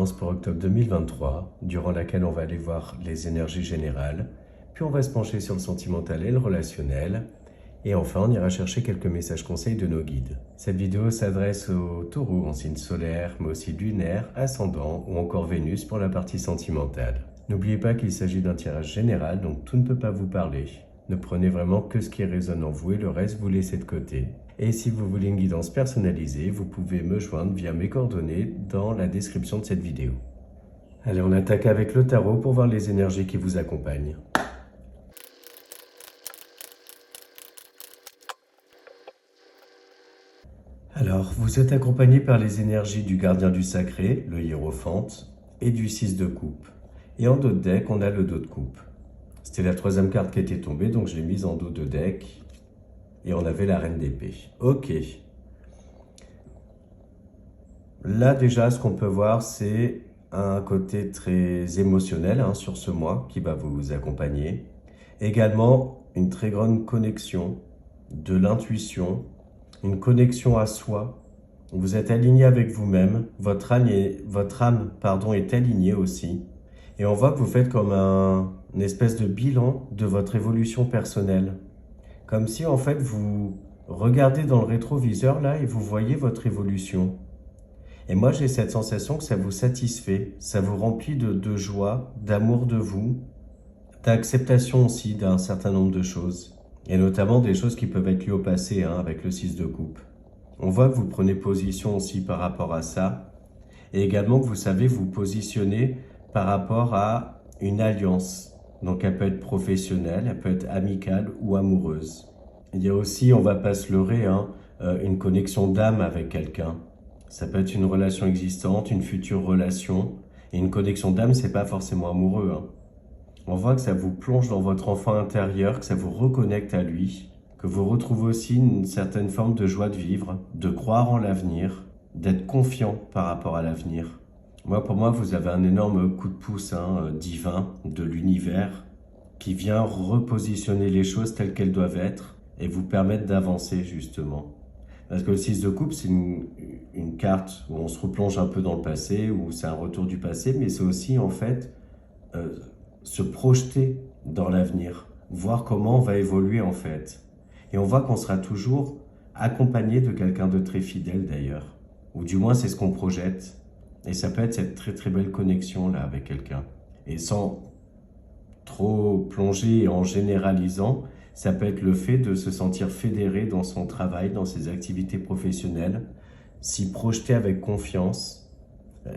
guidance pour octobre 2023, durant laquelle on va aller voir les énergies générales, puis on va se pencher sur le sentimental et le relationnel, et enfin on ira chercher quelques messages conseils de nos guides. Cette vidéo s'adresse aux taureaux en signe solaire, mais aussi lunaire, ascendant ou encore Vénus pour la partie sentimentale. N'oubliez pas qu'il s'agit d'un tirage général, donc tout ne peut pas vous parler. Ne prenez vraiment que ce qui résonne en vous et le reste vous laissez de côté. Et si vous voulez une guidance personnalisée, vous pouvez me joindre via mes coordonnées dans la description de cette vidéo. Allez, on attaque avec le tarot pour voir les énergies qui vous accompagnent. Alors, vous êtes accompagné par les énergies du gardien du sacré, le hiérophante, et du 6 de coupe. Et en dos de deck, on a le dos de coupe. C'était la troisième carte qui était tombée, donc je l'ai mise en dos de deck. Et on avait la reine d'épée. Ok. Là, déjà, ce qu'on peut voir, c'est un côté très émotionnel sur ce mois qui va vous accompagner. Également, une très grande connexion de l'intuition, une connexion à soi. Vous êtes aligné avec vous-même. Votre âme est alignée aussi. Et on voit que vous faites comme une espèce de bilan de votre évolution personnelle. Comme si en fait vous regardez dans le rétroviseur là et vous voyez votre évolution. Et moi j'ai cette sensation que ça vous satisfait, ça vous remplit de joie, d'amour de vous, d'acceptation aussi d'un certain nombre de choses. Et notamment des choses qui peuvent être liées au passé avec le 6 de coupe. On voit que vous prenez position aussi par rapport à ça. Et également que vous savez vous positionner par rapport à une alliance. Donc elle peut être professionnelle, elle peut être amicale ou amoureuse. Il y a aussi, on va pas se leurrer, une connexion d'âme avec quelqu'un. Ça peut être une relation existante, une future relation. Et une connexion d'âme, c'est pas forcément amoureux. On voit que ça vous plonge dans votre enfant intérieur, que ça vous reconnecte à lui, que vous retrouvez aussi une certaine forme de joie de vivre, de croire en l'avenir, d'être confiant par rapport à l'avenir. Pour moi, vous avez un énorme coup de pouce divin de l'univers qui vient repositionner les choses telles qu'elles doivent être et vous permettre d'avancer justement. Parce que le 6 de coupe, c'est une carte où on se replonge un peu dans le passé, où c'est un retour du passé, mais c'est aussi en fait se projeter dans l'avenir, voir comment on va évoluer en fait. Et on voit qu'on sera toujours accompagné de quelqu'un de très fidèle d'ailleurs, ou du moins c'est ce qu'on projette. Et ça peut être cette très très belle connexion là avec quelqu'un. Et sans trop plonger en généralisant, ça peut être le fait de se sentir fédéré dans son travail, dans ses activités professionnelles, s'y projeter avec confiance.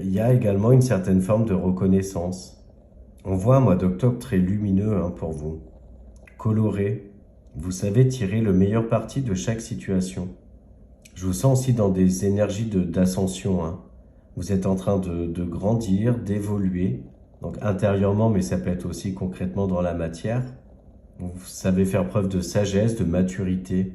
Il y a également une certaine forme de reconnaissance. On voit un mois d'octobre très lumineux pour vous, coloré. Vous savez tirer le meilleur parti de chaque situation. Je vous sens aussi dans des énergies d'ascension. Vous êtes en train de grandir, d'évoluer, donc intérieurement, mais ça peut être aussi concrètement dans la matière. Vous savez faire preuve de sagesse, de maturité,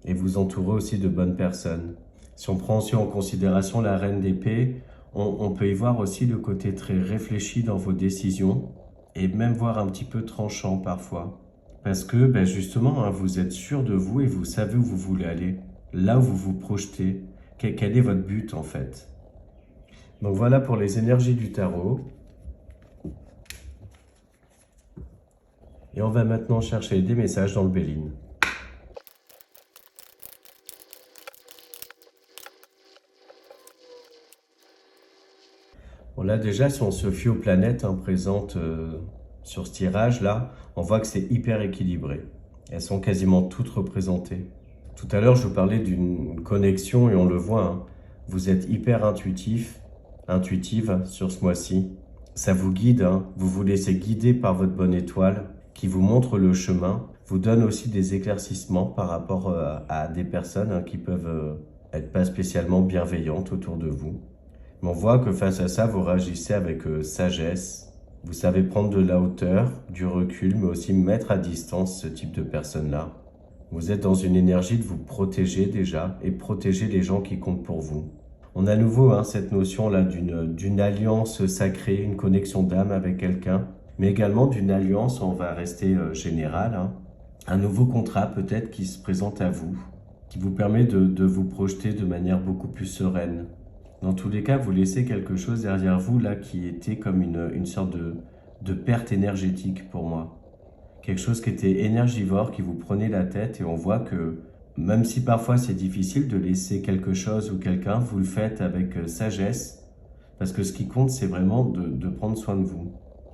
et vous entourez aussi de bonnes personnes. Si on prend aussi en considération la reine d'épée, on peut y voir aussi le côté très réfléchi dans vos décisions, et même voir un petit peu tranchant parfois. Parce que justement, vous êtes sûr de vous et vous savez où vous voulez aller, là où vous vous projetez, quel est votre but en fait. Donc voilà pour les énergies du tarot. Et on va maintenant chercher des messages dans le Béline. Bon là déjà, si on se fie aux planètes présentes sur ce tirage-là, on voit que c'est hyper équilibré. Elles sont quasiment toutes représentées. Tout à l'heure, je vous parlais d'une connexion et on le voit. Vous êtes hyper intuitive sur ce mois-ci. Ça vous guide, vous vous laissez guider par votre bonne étoile qui vous montre le chemin, vous donne aussi des éclaircissements par rapport à des personnes qui peuvent être pas spécialement bienveillantes autour de vous. Mais on voit que face à ça, vous réagissez avec sagesse. Vous savez prendre de la hauteur, du recul, mais aussi mettre à distance ce type de personnes-là. Vous êtes dans une énergie de vous protéger déjà et protéger les gens qui comptent pour vous. On a à nouveau cette notion-là d'une alliance sacrée, une connexion d'âme avec quelqu'un, mais également d'une alliance, on va rester général, un nouveau contrat peut-être qui se présente à vous, qui vous permet de vous projeter de manière beaucoup plus sereine. Dans tous les cas, vous laissez quelque chose derrière vous là qui était comme une sorte de perte énergétique pour moi. Quelque chose qui était énergivore, qui vous prenait la tête, et on voit que même si parfois c'est difficile de laisser quelque chose ou quelqu'un, vous le faites avec sagesse, parce que ce qui compte, c'est vraiment de prendre soin de vous.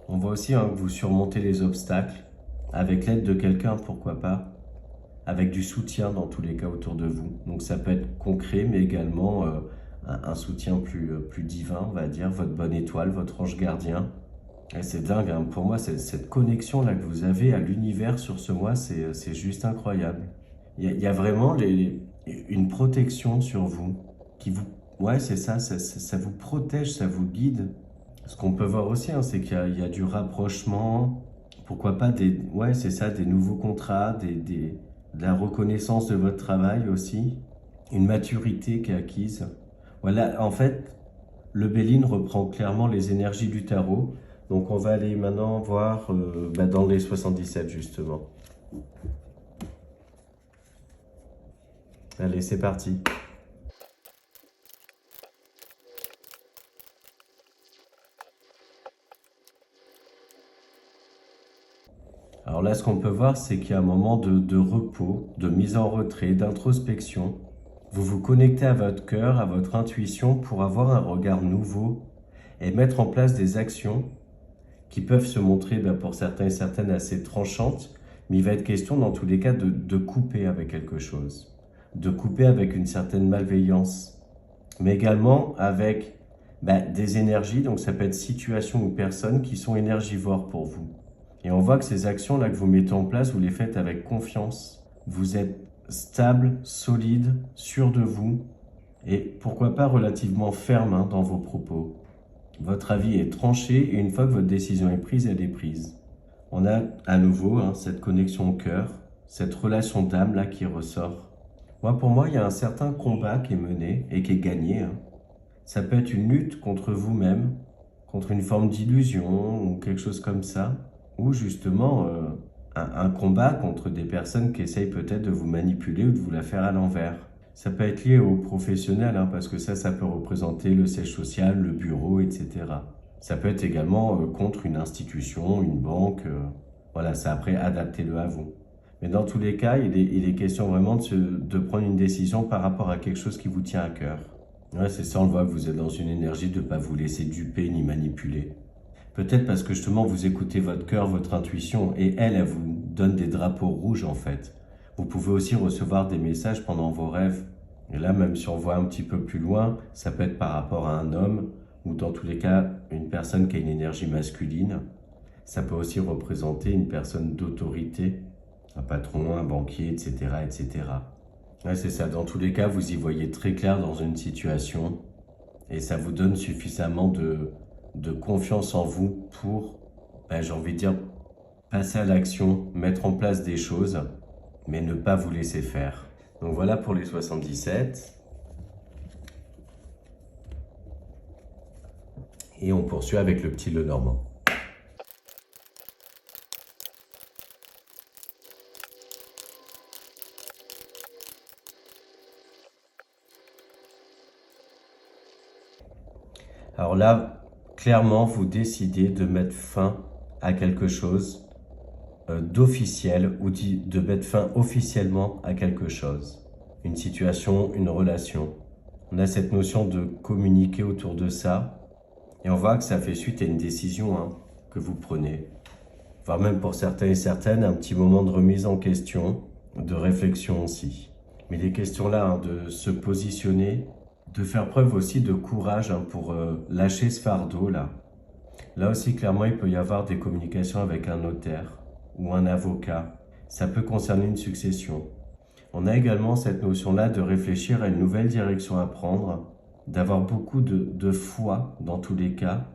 On voit aussi que vous surmontez les obstacles, avec l'aide de quelqu'un, pourquoi pas, avec du soutien dans tous les cas autour de vous. Donc ça peut être concret, mais également un soutien plus divin, on va dire, votre bonne étoile, votre ange gardien. Et c'est dingue, hein. Pour moi, cette connexion-là que vous avez à l'univers sur ce mois, c'est juste incroyable. Il y a vraiment une protection sur vous qui vous... Ouais, c'est ça, ça vous protège, ça vous guide. Ce qu'on peut voir aussi, hein, c'est qu'il y a du rapprochement, pourquoi pas ouais, c'est ça, des nouveaux contrats, de la reconnaissance de votre travail aussi, une maturité qui est acquise. Voilà, en fait, le Béline reprend clairement les énergies du tarot. Donc on va aller maintenant voir dans les 77 justement. Allez, c'est parti. Alors là, ce qu'on peut voir, c'est qu'il y a un moment de repos, de mise en retrait, d'introspection. Vous vous connectez à votre cœur, à votre intuition pour avoir un regard nouveau et mettre en place des actions qui peuvent se montrer pour certains et certaines assez tranchantes, mais il va être question dans tous les cas de couper avec quelque chose, de couper avec une certaine malveillance, mais également avec des énergies, donc ça peut être situations ou personnes qui sont énergivores pour vous. Et on voit que ces actions-là que vous mettez en place, vous les faites avec confiance. Vous êtes stable, solide, sûr de vous, et pourquoi pas relativement ferme dans vos propos. Votre avis est tranché et une fois que votre décision est prise, elle est prise. On a à nouveau cette connexion au cœur, cette relation d'âme là qui ressort. Pour moi, il y a un certain combat qui est mené et qui est gagné. Ça peut être une lutte contre vous-même, contre une forme d'illusion ou quelque chose comme ça, ou justement un combat contre des personnes qui essayent peut-être de vous manipuler ou de vous la faire à l'envers. Ça peut être lié aux professionnels, parce que ça peut représenter le siège social, le bureau, etc. Ça peut être également contre une institution, une banque. Voilà, c'est après adaptez-le à vous. Mais dans tous les cas, il est question vraiment de prendre une décision par rapport à quelque chose qui vous tient à cœur. Ouais, c'est ça, on le voit, que vous êtes dans une énergie de ne pas vous laisser duper ni manipuler. Peut-être parce que justement vous écoutez votre cœur, votre intuition, et elle vous donne des drapeaux rouges en fait. Vous pouvez aussi recevoir des messages pendant vos rêves. Et là, même si on voit un petit peu plus loin, ça peut être par rapport à un homme, ou dans tous les cas, une personne qui a une énergie masculine. Ça peut aussi représenter une personne d'autorité, un patron, un banquier, etc., etc. Ouais, c'est ça. Dans tous les cas, vous y voyez très clair dans une situation, et ça vous donne suffisamment de confiance en vous pour, j'ai envie de dire, passer à l'action, mettre en place des choses, mais ne pas vous laisser faire. Donc voilà pour les 77. Et on poursuit avec le petit Lenormand. Alors là, clairement, vous décidez de mettre fin à quelque chose d'officiel ou de mettre fin officiellement à quelque chose. Une situation, une relation. On a cette notion de communiquer autour de ça et on voit que ça fait suite à une décision que vous prenez. Voire même pour certains et certaines, un petit moment de remise en question, de réflexion aussi. Mais les questions là, de se positionner, de faire preuve aussi de courage pour lâcher ce fardeau là. Là aussi, clairement, il peut y avoir des communications avec un notaire ou un avocat. Ça peut concerner une succession. On a également cette notion-là de réfléchir à une nouvelle direction à prendre, d'avoir beaucoup de foi dans tous les cas,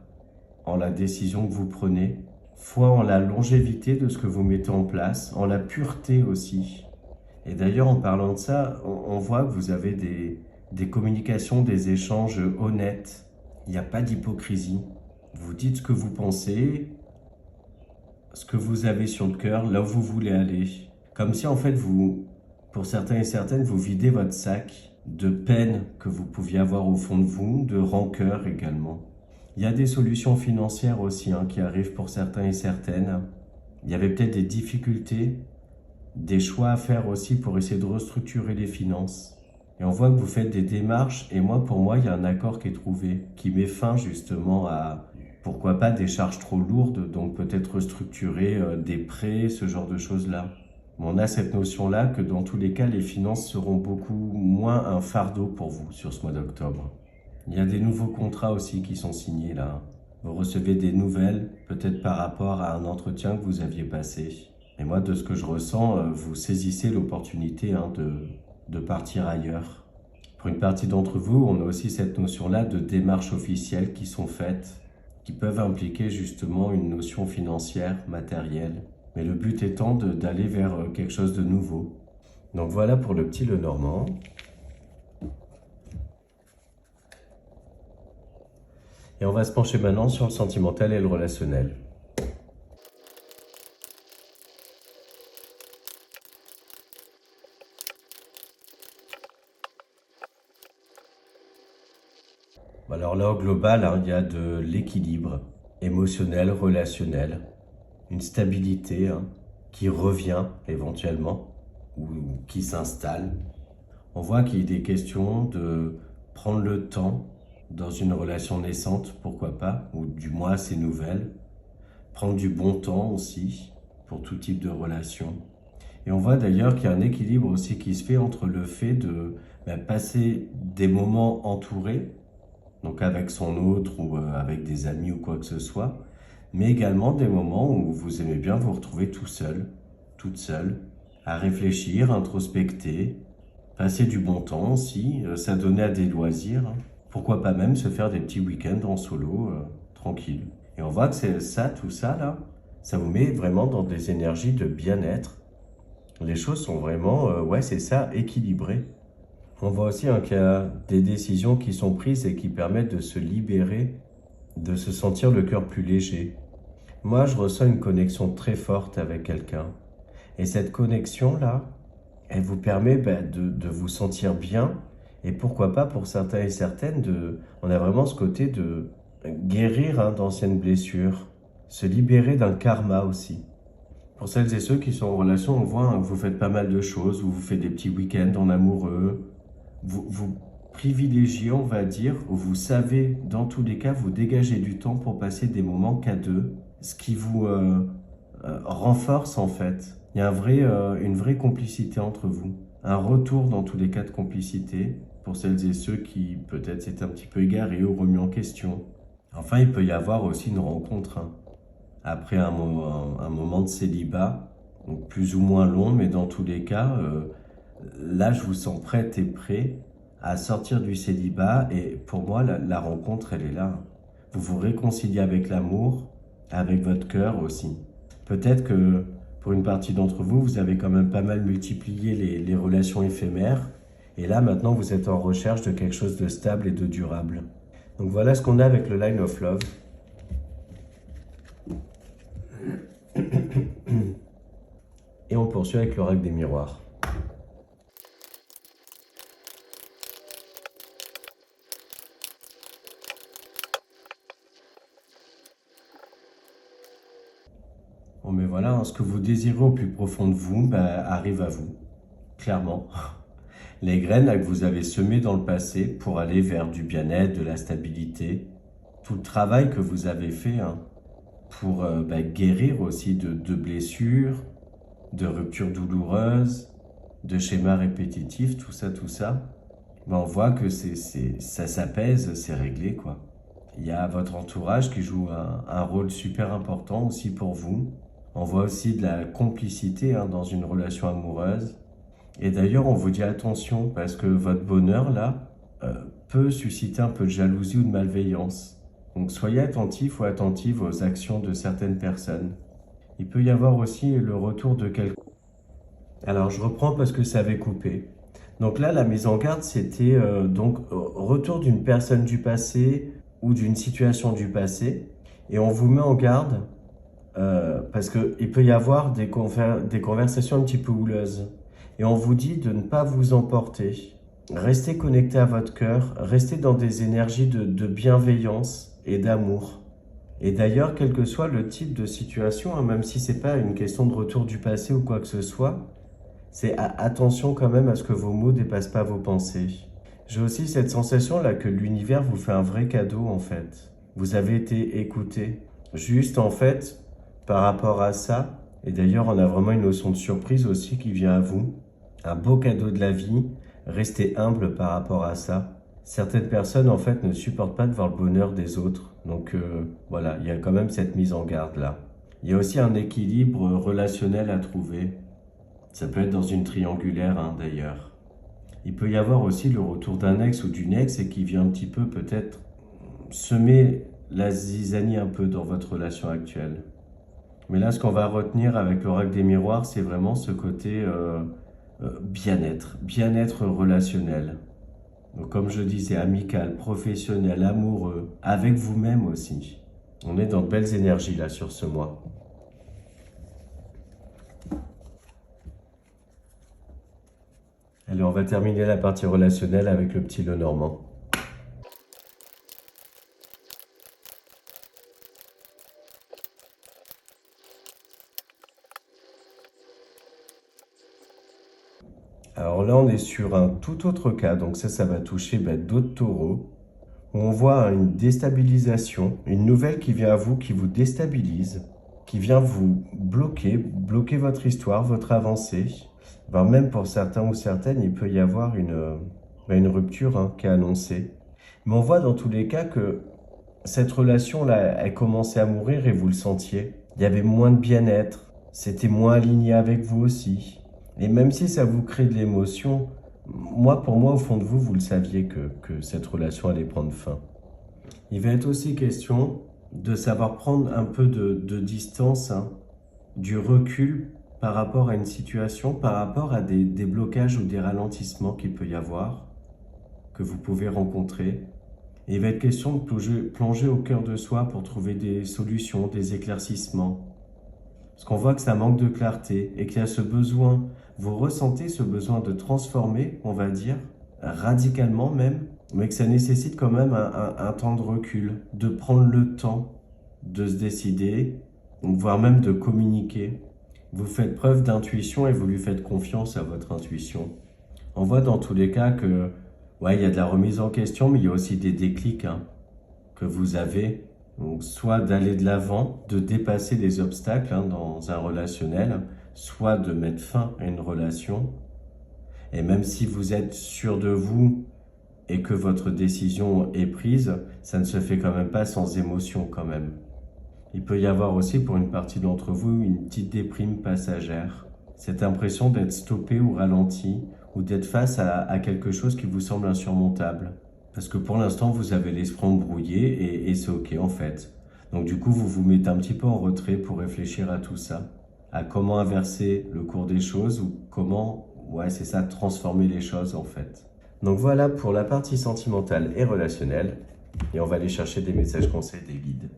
en la décision que vous prenez, foi en la longévité de ce que vous mettez en place, en la pureté aussi. Et d'ailleurs, en parlant de ça, on voit que vous avez des communications, des échanges honnêtes. Il n'y a pas d'hypocrisie. Vous dites ce que vous pensez, ce que vous avez sur le cœur, là où vous voulez aller. Comme si en fait pour certains et certaines, vous videz votre sac de peine que vous pouviez avoir au fond de vous, de rancœur également. Il y a des solutions financières aussi qui arrivent pour certains et certaines. Il y avait peut-être des difficultés, des choix à faire aussi pour essayer de restructurer les finances. Et on voit que vous faites des démarches et pour moi, il y a un accord qui est trouvé, qui met fin justement à, pourquoi pas, des charges trop lourdes, donc peut-être restructurer des prêts, ce genre de choses-là. On a cette notion-là que dans tous les cas, les finances seront beaucoup moins un fardeau pour vous sur ce mois d'octobre. Il y a des nouveaux contrats aussi qui sont signés là. Vous recevez des nouvelles, peut-être par rapport à un entretien que vous aviez passé. Et moi, de ce que je ressens, vous saisissez l'opportunité de partir ailleurs. Pour une partie d'entre vous, on a aussi cette notion-là de démarches officielles qui sont faites, qui peuvent impliquer justement une notion financière, matérielle. Mais le but étant d'aller vers quelque chose de nouveau. Donc voilà pour le petit Lenormand. Et on va se pencher maintenant sur le sentimental et le relationnel. Alors là, au global, il y a de l'équilibre émotionnel, relationnel, une stabilité qui revient éventuellement ou qui s'installe. On voit qu'il y a des questions de prendre le temps dans une relation naissante, pourquoi pas, ou du moins assez nouvelle. Prendre du bon temps aussi pour tout type de relation. Et on voit d'ailleurs qu'il y a un équilibre aussi qui se fait entre le fait de passer des moments entourés, donc avec son autre ou avec des amis ou quoi que ce soit, mais également des moments où vous aimez bien vous retrouver tout seul, toute seule, à réfléchir, introspecter, passer du bon temps aussi, s'adonner à des loisirs. Pourquoi pas même se faire des petits week-ends en solo, tranquille. Et on voit que c'est ça, tout ça là, ça vous met vraiment dans des énergies de bien-être. Les choses sont vraiment, ouais c'est ça, équilibrées. On voit aussi qu'il y a des décisions qui sont prises et qui permettent de se libérer, de se sentir le cœur plus léger. Moi, je ressens une connexion très forte avec quelqu'un. Et cette connexion-là, elle vous permet de vous sentir bien. Et pourquoi pas pour certains et certaines, on a vraiment ce côté de guérir d'anciennes blessures, se libérer d'un karma aussi. Pour celles et ceux qui sont en relation, on voit que vous faites pas mal de choses, vous faites des petits week-ends en amoureux, vous privilégiez, on va dire, vous savez, dans tous les cas, vous dégagez du temps pour passer des moments qu'à deux, ce qui vous renforce en fait. Il y a une vraie complicité entre vous, un retour dans tous les cas de complicité pour celles et ceux qui peut-être s'étaient un petit peu égarés ou remis en question. Enfin, il peut y avoir aussi une rencontre après un moment de célibat, donc plus ou moins long, mais dans tous les cas, là je vous sens prête et prêt à sortir du célibat et pour moi la rencontre elle est là. Vous vous réconciliez avec l'amour, avec votre cœur aussi. Peut-être que pour une partie d'entre vous, vous avez quand même pas mal multiplié les relations éphémères et là maintenant vous êtes en recherche de quelque chose de stable et de durable. Donc voilà ce qu'on a avec le Line of Love. Et on poursuit avec l'oracle des miroirs. Bon mais voilà, ce que vous désirez au plus profond de vous arrive à vous, clairement. Les graines que vous avez semées dans le passé pour aller vers du bien-être, de la stabilité, tout le travail que vous avez fait pour guérir aussi de blessures, de ruptures douloureuses, de schémas répétitifs, tout ça, on voit que ça s'apaise, c'est réglé quoi. Il y a votre entourage qui joue un rôle super important aussi pour vous. On voit aussi de la complicité dans une relation amoureuse. Et d'ailleurs, on vous dit attention parce que votre bonheur là peut susciter un peu de jalousie ou de malveillance. Donc soyez attentifs ou attentives aux actions de certaines personnes. Il peut y avoir aussi le retour de quelqu'un. Alors je reprends parce que ça avait coupé. Donc là, la mise en garde, c'était retour d'une personne du passé ou d'une situation du passé. Et on vous met en garde parce qu'il peut y avoir des conversations un petit peu houleuses. Et on vous dit de ne pas vous emporter. Restez connecté à votre cœur, restez dans des énergies de bienveillance et d'amour. Et d'ailleurs, quel que soit le type de situation, hein, même si c'est pas une question de retour du passé ou quoi que ce soit, c'est attention quand même à ce que vos mots ne dépassent pas vos pensées. J'ai aussi cette sensation là que l'univers vous fait un vrai cadeau en fait. Vous avez été écouté. Juste en fait, par rapport à ça, et d'ailleurs on a vraiment une notion de surprise aussi qui vient à vous, un beau cadeau de la vie, restez humble par rapport à ça. Certaines personnes en fait ne supportent pas de voir le bonheur des autres, donc voilà, il y a quand même cette mise en garde là. Il y a aussi un équilibre relationnel à trouver. Ça peut être dans une triangulaire hein, d'ailleurs. Il peut y avoir aussi le retour d'un ex ou d'une ex et qui vient un petit peu peut-être semer la zizanie un peu dans votre relation actuelle. Mais là, ce qu'on va retenir avec l'oracle des miroirs, c'est vraiment ce côté bien-être relationnel. Donc, comme je disais, amical, professionnel, amoureux, avec vous-même aussi. On est dans de belles énergies là sur ce mois. Allez, on va terminer la partie relationnelle avec le petit Lenormand. Alors là, on est sur un tout autre cas, donc ça va toucher d'autres taureaux, où on voit une déstabilisation, une nouvelle qui vient à vous, qui vous déstabilise, qui vient vous bloquer votre histoire, votre avancée, voire même pour certains ou certaines, il peut y avoir une rupture hein, qui est annoncée. Mais on voit dans tous les cas que cette relation-là, elle commençait à mourir et vous le sentiez. Il y avait moins de bien-être, c'était moins aligné avec vous aussi. Et même si ça vous crée de l'émotion, pour moi, au fond de vous, vous le saviez que cette relation allait prendre fin. Il va être aussi question de savoir prendre un peu de distance, hein, du recul par rapport à une situation, par rapport à des blocages ou des ralentissements qu'il peut y avoir, que vous pouvez rencontrer. Et il va être question de plonger au cœur de soi pour trouver des solutions, des éclaircissements. Parce qu'on voit que ça manque de clarté et qu'il y a ce besoin, vous ressentez ce besoin de transformer, on va dire, radicalement même, mais que ça nécessite quand même un temps de recul, de prendre le temps de se décider, voire même de communiquer. Vous faites preuve d'intuition et vous lui faites confiance à votre intuition. On voit dans tous les cas que, ouais, il y a de la remise en question, mais il y a aussi des déclics hein, que vous avez. Donc, soit d'aller de l'avant, de dépasser les obstacles hein, dans un relationnel, soit de mettre fin à une relation. Et même si vous êtes sûr de vous et que votre décision est prise, ça ne se fait quand même pas sans émotion quand même. Il peut y avoir aussi pour une partie d'entre vous une petite déprime passagère. Cette impression d'être stoppé ou ralenti, ou d'être face à quelque chose qui vous semble insurmontable. Parce que pour l'instant, vous avez l'esprit embrouillé et c'est ok en fait. Donc du coup, vous vous mettez un petit peu en retrait pour réfléchir à tout ça, à comment inverser le cours des choses ou comment, ouais, c'est ça, transformer les choses en fait. Donc voilà pour la partie sentimentale et relationnelle. Et on va aller chercher des messages conseils des guides.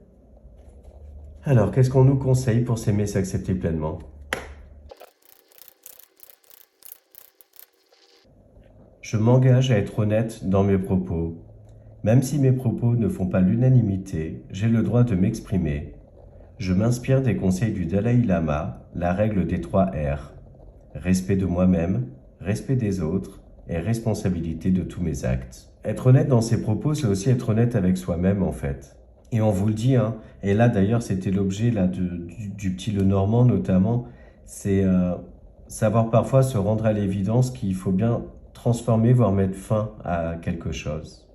Alors, qu'est-ce qu'on nous conseille pour s'aimer, s'accepter pleinement ? Je m'engage à être honnête dans mes propos. Même si mes propos ne font pas l'unanimité, j'ai le droit de m'exprimer. Je m'inspire des conseils du Dalai Lama, la règle des 3 R. Respect de moi-même, respect des autres et responsabilité de tous mes actes. Être honnête dans ses propos, c'est aussi être honnête avec soi-même en fait. Et on vous le dit, hein, et là d'ailleurs c'était l'objet là du petit Lenormand notamment, c'est savoir parfois se rendre à l'évidence qu'il faut bien transformer, voire mettre fin à quelque chose.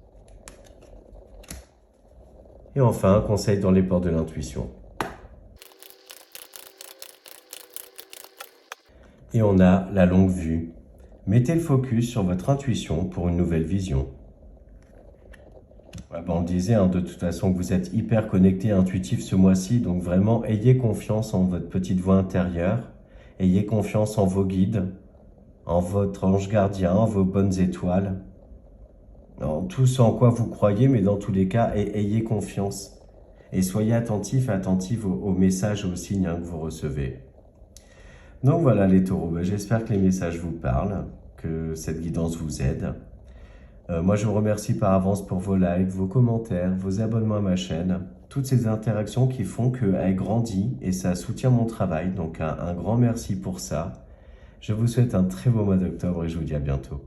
Et enfin, un conseil dans les portes de l'intuition. Et on a la longue vue. Mettez le focus sur votre intuition pour une nouvelle vision. Ouais, on disait hein, de toute façon que vous êtes hyper connecté, intuitif ce mois-ci, donc vraiment ayez confiance en votre petite voix intérieure, ayez confiance en vos guides, en votre ange gardien, en vos bonnes étoiles, en tout ce en quoi vous croyez, mais dans tous les cas, ayez confiance. Et soyez attentifs aux messages et aux signes hein, que vous recevez. Donc voilà les taureaux, j'espère que les messages vous parlent, que cette guidance vous aide. Moi, je vous remercie par avance pour vos likes, vos commentaires, vos abonnements à ma chaîne, toutes ces interactions qui font qu'elle grandit et ça soutient mon travail. Donc, un grand merci pour ça. Je vous souhaite un très beau mois d'octobre et je vous dis à bientôt.